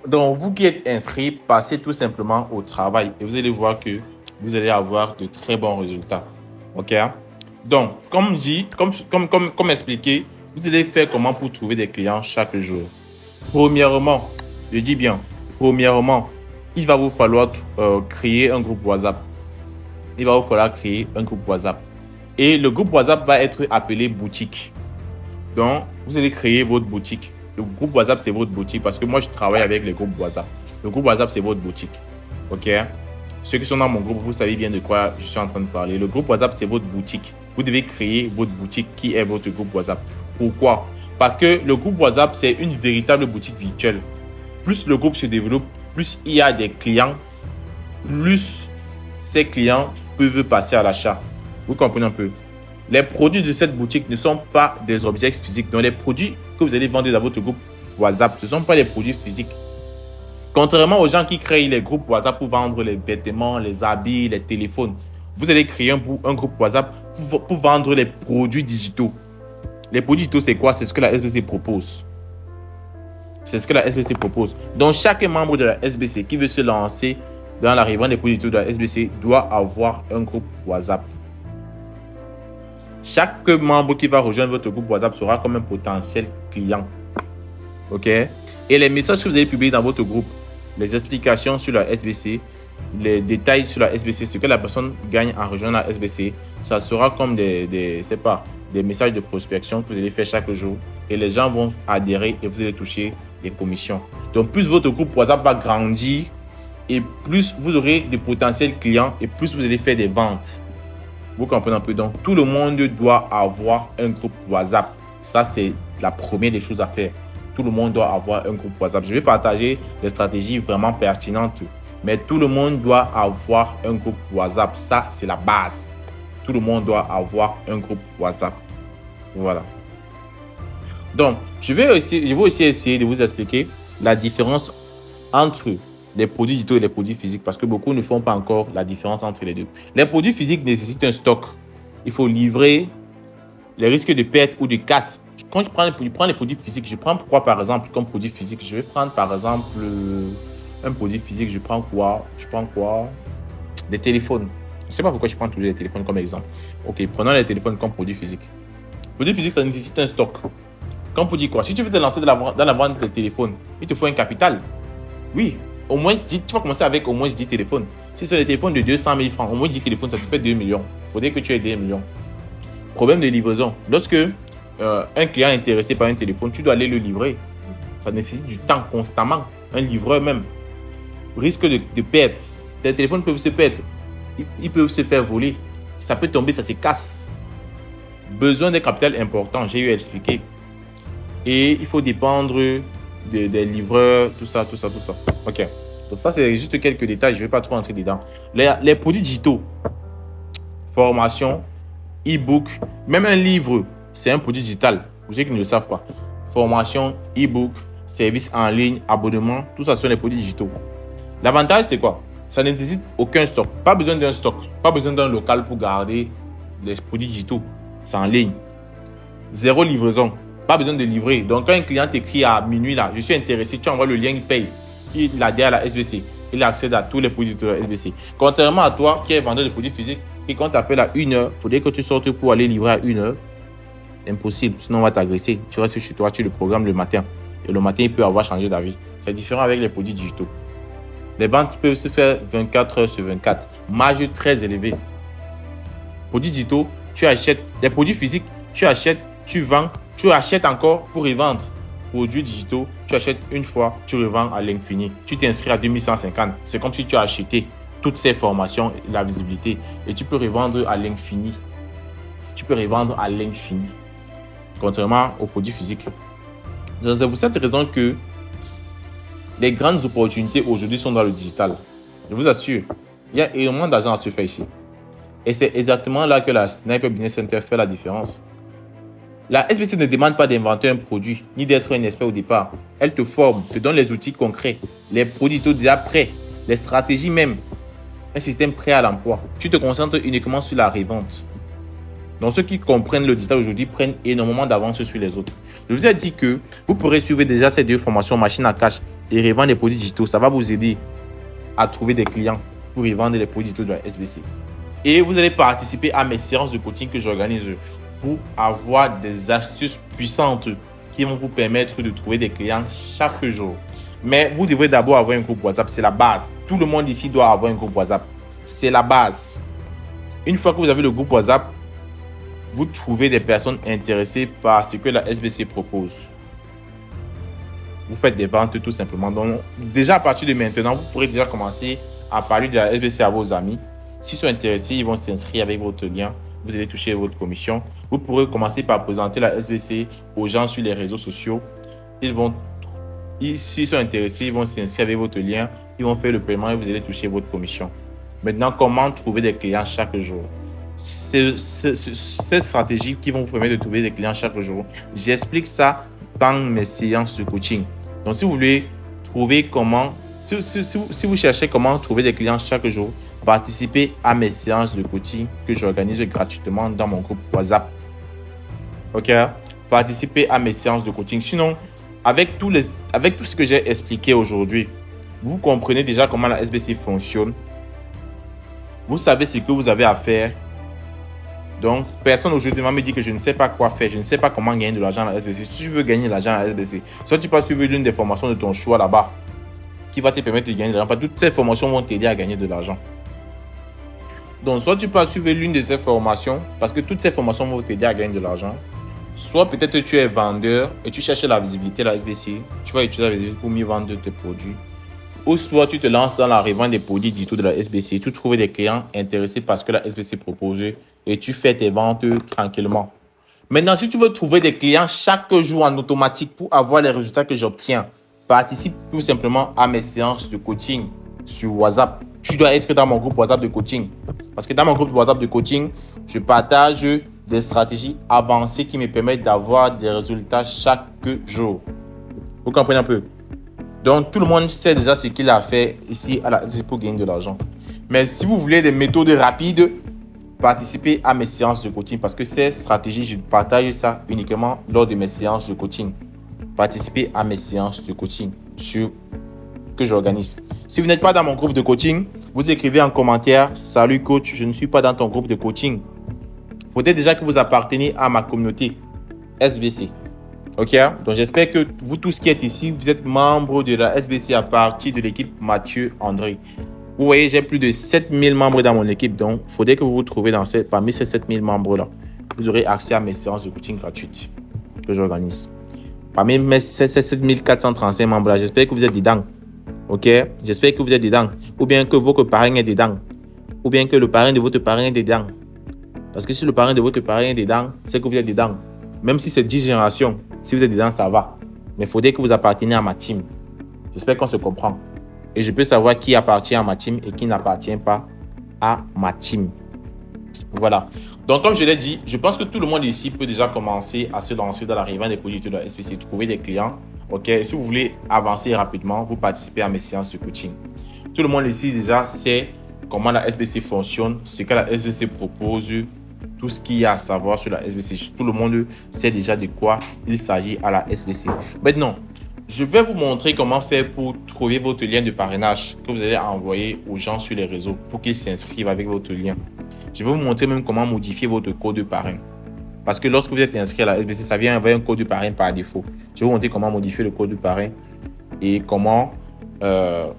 Donc, vous qui êtes inscrit, passez tout simplement au travail et vous allez voir que vous allez avoir de très bons résultats. OK? Donc, comme dit, comme expliqué, vous allez faire comment pour trouver des clients chaque jour. Premièrement, je dis bien, premièrement, il va vous falloir créer un groupe WhatsApp. Il va vous falloir créer un groupe WhatsApp. Et le groupe WhatsApp va être appelé boutique. Donc, vous allez créer votre boutique. Le groupe WhatsApp, c'est votre boutique parce que moi, je travaille avec les groupes WhatsApp. Le groupe WhatsApp, c'est votre boutique. OK? Ceux qui sont dans mon groupe, vous savez bien de quoi je suis en train de parler. Le groupe WhatsApp, c'est votre boutique. Vous devez créer votre boutique qui est votre groupe WhatsApp. Pourquoi? Parce que le groupe WhatsApp, c'est une véritable boutique virtuelle. Plus le groupe se développe, plus il y a des clients, plus ces clients peuvent passer à l'achat. Vous comprenez un peu? Les produits de cette boutique ne sont pas des objets physiques. Donc, les produits que vous allez vendre dans votre groupe WhatsApp, ce ne sont pas des produits physiques. Contrairement aux gens qui créent les groupes WhatsApp pour vendre les vêtements, les habits, les téléphones, vous allez créer un groupe WhatsApp pour vendre les produits digitaux. Les produits digitaux, c'est quoi? C'est ce que la SBC propose. C'est ce que la SBC propose. Donc, chaque membre de la SBC qui veut se lancer dans la revente des produits digitaux de la SBC doit avoir un groupe WhatsApp. Chaque membre qui va rejoindre votre groupe WhatsApp sera comme un potentiel client. OK? Et les messages que vous allez publier dans votre groupe, les explications sur la SBC, les détails sur la SBC, ce que la personne gagne en rejoignant la SBC, ça sera comme des messages de prospection que vous allez faire chaque jour. Et les gens vont adhérer et vous allez toucher des commissions. Donc, plus votre groupe WhatsApp va grandir et plus vous aurez de potentiels clients et plus vous allez faire des ventes. Vous comprenez un peu? Donc, tout le monde doit avoir un groupe WhatsApp. Ça, c'est la première des choses à faire. Tout le monde doit avoir un groupe WhatsApp. Je vais partager des stratégies vraiment pertinentes. Mais tout le monde doit avoir un groupe WhatsApp. Ça, c'est la base. Tout le monde doit avoir un groupe WhatsApp. Voilà. Donc, je vais aussi essayer de vous expliquer la différence entre les produits digitaux et les produits physiques parce que beaucoup ne font pas encore la différence entre les deux. Les produits physiques nécessitent un stock. Il faut livrer. Les risques de perte ou de casse. Quand je prends les produits physiques, je prends quoi par exemple comme produit physique? Je vais prendre par exemple un produit physique. Je prends quoi? Des téléphones. Je ne sais pas pourquoi je prends toujours les téléphones comme exemple. Ok, prenons les téléphones comme produit physique. Produit physique, ça nécessite un stock. Comme pour dire quoi? Si tu veux te lancer dans la vente des téléphones, il te faut un capital. Oui, au moins 10, tu vas commencer avec au moins 10 téléphones. Si c'est des téléphones de 200 000 francs, au moins 10 téléphones, ça te fait 2 millions. Il faudrait que tu aies 2 millions. Problème de livraison. Lorsque un client est intéressé par un téléphone, tu dois aller le livrer. Ça nécessite du temps constamment. Un livreur même. Risque de perte. Tes téléphones peuvent se perdre. Ils peuvent se faire voler. Ça peut tomber, ça se casse. Besoin d'un capital important, j'ai eu à expliquer. Et il faut dépendre des livreurs, tout ça. OK. Donc ça, c'est juste quelques détails. Je ne vais pas trop entrer dedans. Les produits digitaux, formation, e-book, même un livre, c'est un produit digital. Pour ceux qui ne le savent pas. Formation, e-book, services en ligne, abonnement, tout ça sont les produits digitaux. L'avantage, c'est quoi? Ça ne nécessite aucun stock. Pas besoin d'un stock. Pas besoin d'un local pour garder les produits digitaux. C'est en ligne. Zéro livraison. Pas besoin de livrer. Donc, quand un client t'écrit à minuit, là, je suis intéressé, tu envoies le lien, il paye. Il adhère à la SBC. Il accède à tous les produits de la SBC. Contrairement à toi, qui est vendeur de produits physiques, et quand tu appelles à 1h, il faudrait que tu sortes pour aller livrer à 1h. Impossible, sinon on va t'agresser. Tu restes chez toi, tu le programmes le matin. Et le matin, il peut avoir changé d'avis. C'est différent avec les produits digitaux. Les ventes peuvent se faire 24 heures sur 24. Marge très élevée. Produits digitaux, tu achètes. Les produits physiques, tu achètes, tu vends, tu achètes encore pour revendre. Produits digitaux, tu achètes une fois, tu revends à l'infini. Tu t'inscris à 2150. C'est comme si tu as acheté toutes ces formations, la visibilité. Et tu peux revendre à l'infini. Contrairement aux produits physiques. C'est pour cette raison que les grandes opportunités aujourd'hui sont dans le digital. Je vous assure, il y a énormément d'argent à se faire ici. Et c'est exactement là que la Sniper Business Center fait la différence. La SBC ne demande pas d'inventer un produit, ni d'être un expert au départ. Elle te forme, te donne les outils concrets, les produits déjà prêts, les stratégies même, un système prêt à l'emploi. Tu te concentres uniquement sur la revente. Donc, ceux qui comprennent le digital aujourd'hui prennent énormément d'avance sur les autres. Je vous ai dit que vous pourrez suivre déjà ces 2 formations, machine à cash et revendre des produits digitaux. Ça va vous aider à trouver des clients pour revendre les produits digitaux de la SBC. Et vous allez participer à mes séances de coaching que j'organise pour avoir des astuces puissantes qui vont vous permettre de trouver des clients chaque jour. Mais vous devrez d'abord avoir un groupe WhatsApp, c'est la base. Tout le monde ici doit avoir un groupe WhatsApp. C'est la base. Une fois que vous avez le groupe WhatsApp, vous trouvez des personnes intéressées par ce que la SBC propose. Vous faites des ventes tout simplement. Donc, déjà à partir de maintenant, vous pourrez déjà commencer à parler de la SBC à vos amis. S'ils sont intéressés, ils vont s'inscrire avec votre lien. Vous allez toucher votre commission. Vous pourrez commencer par présenter la SBC aux gens sur les réseaux sociaux. S'ils sont intéressés, ils vont s'inscrire avec votre lien. Ils vont faire le paiement et vous allez toucher votre commission. Maintenant, comment trouver des clients chaque jour? C'est cette stratégie qui vont vous permettre de trouver des clients chaque jour. J'explique ça dans mes séances de coaching. Donc, si vous voulez trouver comment, si vous cherchez comment trouver des clients chaque jour, participez à mes séances de coaching que j'organise gratuitement dans mon groupe WhatsApp. Ok? Participez à mes séances de coaching. Sinon, avec tout ce que j'ai expliqué aujourd'hui, vous comprenez déjà comment la SBC fonctionne. Vous savez ce que vous avez à faire. Donc, personne aujourd'hui va me dire que je ne sais pas quoi faire, je ne sais pas comment gagner de l'argent à la SBC. Si tu veux gagner de l'argent à la SBC, soit tu peux suivre l'une des formations de ton choix là-bas qui va te permettre de gagner de l'argent. Toutes ces formations vont t'aider à gagner de l'argent. Donc, soit tu peux suivre l'une de ces formations parce que toutes ces formations vont t'aider à gagner de l'argent. Soit peut-être tu es vendeur et tu cherches la visibilité de la SBC. Tu vas utiliser la visibilité pour mieux vendre tes produits. Ou soit tu te lances dans la revente des produits digitaux de la SBC. Tu trouves des clients intéressés par ce que la SBC propose et tu fais tes ventes tranquillement. Maintenant, si tu veux trouver des clients chaque jour en automatique pour avoir les résultats que j'obtiens, participe tout simplement à mes séances de coaching sur WhatsApp. Tu dois être dans mon groupe WhatsApp de coaching. Parce que dans mon groupe WhatsApp de coaching, je partage des stratégies avancées qui me permettent d'avoir des résultats chaque jour. Vous comprenez un peu? Donc, tout le monde sait déjà ce qu'il a fait ici à la SBC pour gagner de l'argent. Mais si vous voulez des méthodes rapides, participez à mes séances de coaching parce que ces stratégies, je partage ça uniquement lors de mes séances de coaching. Participez à mes séances de coaching que j'organise. Si vous n'êtes pas dans mon groupe de coaching, vous écrivez en commentaire « Salut coach, je ne suis pas dans ton groupe de coaching ». Il faudrait déjà que vous appartenez à ma communauté SBC. Ok, donc j'espère que vous tous qui êtes ici, vous êtes membres de la SBC à partir de l'équipe Mathieu André. Vous voyez, j'ai plus de 7000 membres dans mon équipe, donc il faudrait que vous vous trouvez parmi ces 7000 membres-là. Vous aurez accès à mes séances de coaching gratuites que j'organise. Parmi ces 7435 membres-là, j'espère que vous êtes dedans. Ok, j'espère que vous êtes dedans. Ou bien que votre parrain est dedans. Ou bien que le parrain de votre parrain est dedans. Parce que si le parrain de votre parrain est dedans, c'est que vous êtes dedans. Même si c'est 10 générations, si vous êtes dedans, ça va. Mais il faudrait que vous appartenez à ma team. J'espère qu'on se comprend. Et je peux savoir qui appartient à ma team et qui n'appartient pas à ma team. Voilà. Donc, comme je l'ai dit, je pense que tout le monde ici peut déjà commencer à se lancer dans la revente des produits de la SBC, trouver des clients. Ok. Si vous voulez avancer rapidement, vous participez à mes séances de coaching. Tout le monde ici déjà sait comment la SBC fonctionne, ce que la SBC propose, tout ce qu'il y a à savoir sur la SBC. Tout le monde sait déjà de quoi il s'agit à la SBC. Maintenant, je vais vous montrer comment faire pour trouver votre lien de parrainage que vous allez envoyer aux gens sur les réseaux pour qu'ils s'inscrivent avec votre lien. Je vais vous montrer même comment modifier votre code de parrain. Parce que lorsque vous êtes inscrit à la SBC, ça vient avec un code de parrain par défaut. Je vais vous montrer comment modifier le code de parrain et comment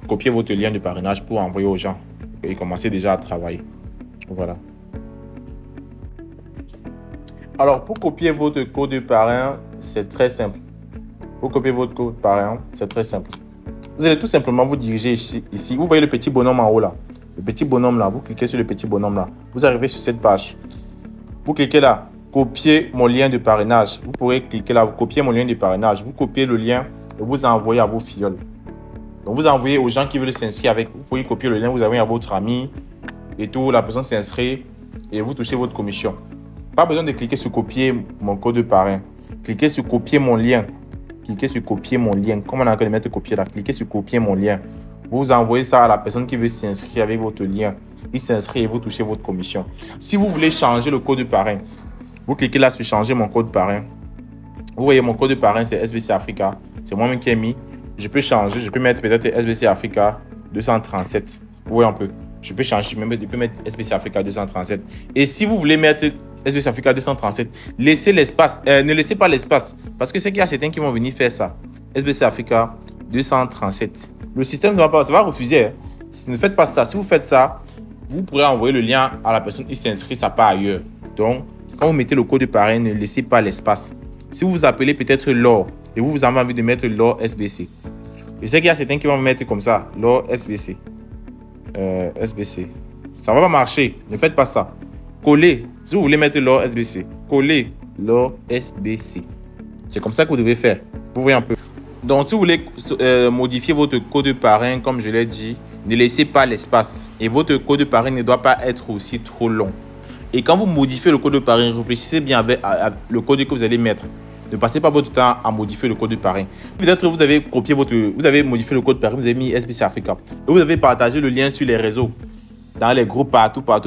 copier votre lien de parrainage pour envoyer aux gens et commencer déjà à travailler. Voilà. Alors, pour copier votre code de parrain, c'est très simple. Pour copier votre code parrain, c'est très simple. Vous allez tout simplement vous diriger ici. Vous voyez le petit bonhomme en haut là. Le petit bonhomme là, vous cliquez sur le petit bonhomme là. Vous arrivez sur cette page. Vous cliquez là, copier mon lien de parrainage. Vous pourrez cliquer là, vous copiez mon lien de parrainage. Vous copiez le lien et vous envoyez à vos filleuls. Donc, vous envoyez aux gens qui veulent s'inscrire avec. Vous pouvez copier le lien, vous envoyez à votre ami et tout. La personne s'inscrit et vous touchez votre commission. Pas besoin de cliquer sur copier mon code de parrain. Cliquez sur copier mon lien. Cliquez sur copier mon lien. Comme on a encore de mettre copier là, cliquez sur copier mon lien. Vous envoyez ça à la personne qui veut s'inscrire avec votre lien. Il s'inscrit et vous touchez votre commission. Si vous voulez changer le code de parrain, Vous cliquez là sur changer mon code parrain. Vous voyez, mon code de parrain, c'est SBC Africa. C'est moi-même qui ai mis. Je peux changer, je peux mettre peut-être SBC Africa 237. Vous voyez un peu. Je peux changer, je peux mettre SBC Africa 237. Et si vous voulez mettre SBC Africa 237, laissez l'espace. Ne laissez pas l'espace. Parce que c'est qu'il y a certains qui vont venir faire ça. SBC Africa 237. Le système, ça va refuser. Hein. Ne faites pas ça. Si vous faites ça, vous pourrez envoyer le lien à la personne qui s'inscrit, ça part ailleurs. Donc, quand vous mettez le code de parrain, ne laissez pas l'espace. Si vous vous appelez peut-être Laure et vous avez envie de mettre Laure SBC, je sais qu'il y a certains qui vont mettre comme ça, Laure SBC. SBC. Ça ne va pas marcher. Ne faites pas ça. Collez. Si vous voulez mettre Laure SBC, collez Laure SBC. C'est comme ça que vous devez faire. Vous voyez un peu. Donc, si vous voulez modifier votre code de parrain, comme je l'ai dit, ne laissez pas l'espace. Et votre code de parrain ne doit pas être aussi trop long. Et quand vous modifiez le code de parrain, réfléchissez bien avec le code que vous allez mettre. Ne passez pas votre temps à modifier le code de parrain. Peut-être que vous avez copié vous avez modifié le code de parrain, vous avez mis SBC Africa. Et vous avez partagé le lien sur les réseaux, dans les groupes partout. Par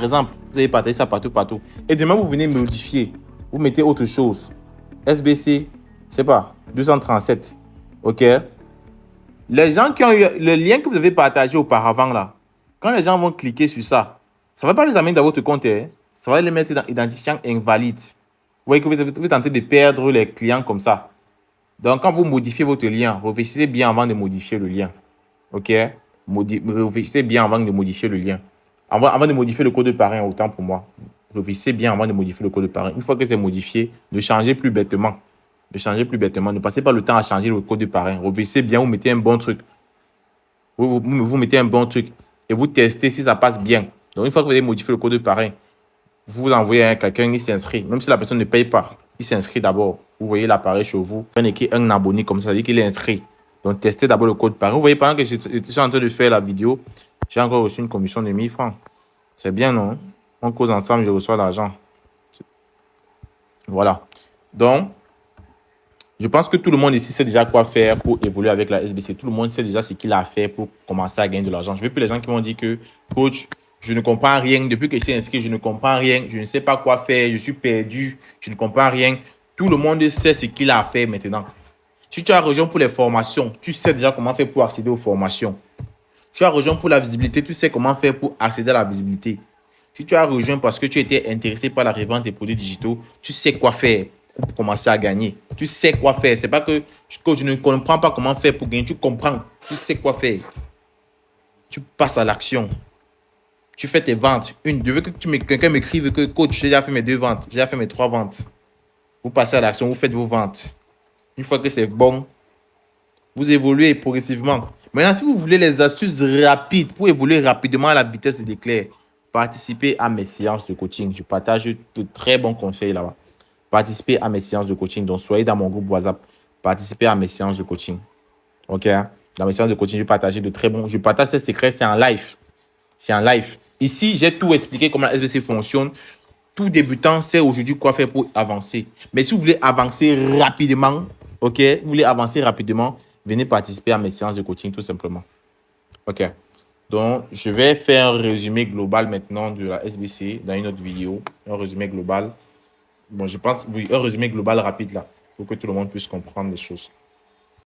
exemple, vous avez partagé ça partout. Et demain, vous venez modifier. Vous mettez autre chose. SBC, je sais pas, 237. OK? Les gens qui ont eu le lien que vous avez partagé auparavant là, quand les gens vont cliquer sur ça, ça ne va pas les amener dans votre compte. Hein. Ça va les mettre dans identifiant invalide. Vous voyez que vous tentez de perdre les clients comme ça. Donc, quand vous modifiez votre lien, réfléchissez bien avant de modifier le lien. OK? Réfléchissez bien avant de modifier le lien. Avant de modifier le code de parrain, autant pour moi. Réfléchissez bien avant de modifier le code de parrain. Une fois que c'est modifié, ne changez plus bêtement. Ne passez pas le temps à changer le code de parrain. Réfléchissez bien, vous mettez un bon truc. Vous mettez un bon truc et vous testez si ça passe bien. Donc, une fois que vous avez modifié le code de parrain, vous envoyez à quelqu'un qui s'inscrit. Même si la personne ne paye pas, il s'inscrit d'abord. Vous voyez l'appareil chez vous. On écrit un abonné comme ça, ça veut dire qu'il est inscrit. Donc, testez d'abord le code parrain. Vous voyez, pendant que je suis en train de faire la vidéo, j'ai encore reçu une commission de 1000 francs. C'est bien, non? On cause ensemble, je reçois l'argent. Voilà. Donc, je pense que tout le monde ici sait déjà quoi faire pour évoluer avec la SBC. Tout le monde sait déjà ce qu'il a à faire pour commencer à gagner de l'argent. Je veux plus les gens qui m'ont dit que, coach, je ne comprends rien. Depuis que je suis inscrit, je ne comprends rien. Je ne sais pas quoi faire. Je suis perdu. Je ne comprends rien. Tout le monde sait ce qu'il a à faire maintenant. Si tu as rejoint pour les formations, tu sais déjà comment faire pour accéder aux formations. Tu as rejoint pour la visibilité, tu sais comment faire pour accéder à la visibilité. Si tu as rejoint parce que tu étais intéressé par la revente des produits digitaux, tu sais quoi faire pour commencer à gagner. Tu sais quoi faire. C'est pas que je ne comprends pas comment faire pour gagner. Tu comprends. Tu sais quoi faire. Tu passes à l'action. Tu fais tes ventes. Je veux que quelqu'un m'écrive que coach, j'ai déjà fait mes 2 ventes. J'ai déjà fait mes 3 ventes. Vous passez à l'action. Vous faites vos ventes. Une fois que c'est bon, vous évoluez progressivement. Maintenant, si vous voulez les astuces rapides pour évoluer rapidement à la vitesse de l'éclair, participez à mes séances de coaching. Je partage de très bons conseils là-bas. Participez à mes séances de coaching. Donc, soyez dans mon groupe WhatsApp. Participez à mes séances de coaching. OK? Dans mes séances de coaching, je partage de très bons. Je partage ces secrets, c'est en live. C'est en live. Ici, j'ai tout expliqué comment la SBC fonctionne. Tout débutant sait aujourd'hui quoi faire pour avancer. Mais si vous voulez avancer rapidement, OK? Vous voulez avancer rapidement, venez participer à mes séances de coaching tout simplement. OK? Donc, je vais faire un résumé global maintenant de la SBC dans une autre vidéo. Un résumé global. Bon, je pense, oui, un résumé global rapide là, pour que tout le monde puisse comprendre les choses.